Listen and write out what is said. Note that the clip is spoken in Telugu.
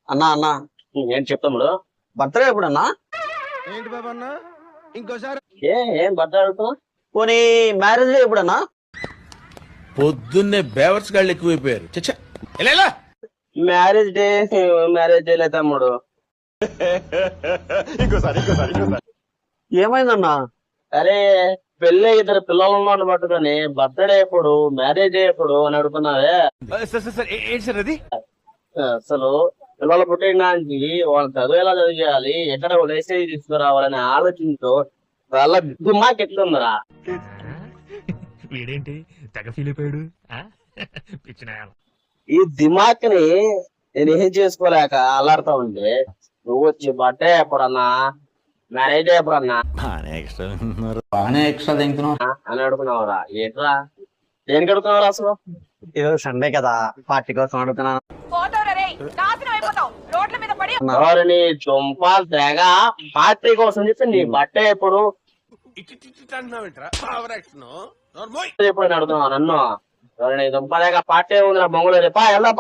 అన్నా అన్నా ఏం చెప్తాముడు? బర్త్డే ఎప్పుడన్నా? ఏంటి బాబా అన్న ఇంకోసారి ఏం బర్త్డే అడుగుతావు? పోనీ మ్యారేజ్ డే ఎప్పుడన్నా? పొద్దున్నే బేవర్స్ గాళ్ళు ఎక్కువైపోయారు. చచ్చా మ్యారేజ్ డే లే తమ్ముడు. ఏమైందన్నా? అరే పెళ్ళి ఇద్దరు పిల్లలు ఉన్నాడు పట్టుకొని బర్త్డే ఎప్పుడు మ్యారేజ్ డే ఎప్పుడు అని అడుగుతున్నావే. ఏంటి సార్ అది? అసలు పిల్లలు పుట్టినానికి వాళ్ళ చదువు ఎలా చదివేయాలి, ఎక్కడ లైసెన్స్ తీసుకురావాలనే ఆలోచనతో వాళ్ళ దిమాక్ ఎట్లుందిరా. వీడేంటి తెగ ఫీల్ అయిపోయాడు పిచ్చిన ఈ దిమాక్ ని నేను ఏం చేసుకోలేక అల్లాడుతా ఉంటే నువ్వు వచ్చి బర్త్డే ఎప్పుడన్నా మ్యారేజ్ డే ఎప్పుడన్నా బాగానే ఎక్స్ట్రా తింటున్నావు. అని అడుగుతున్నావురా. ఏంట్రా దేనికి అడుగుతున్నావురా అసలు? ఈరోజు సండే కదా, పార్టీ కోసం అడుగుతున్నాను. ఎవరిని దుంపాలు తెగ పార్టీ కోసం చెప్పి నీ బర్త్డే ఎప్పుడు ఎప్పుడు అడుగుతున్నావు నన్ను? ఎవరిని దుంపలేక పార్టీ ఉందిరా బొంగులు రేపా ఎలా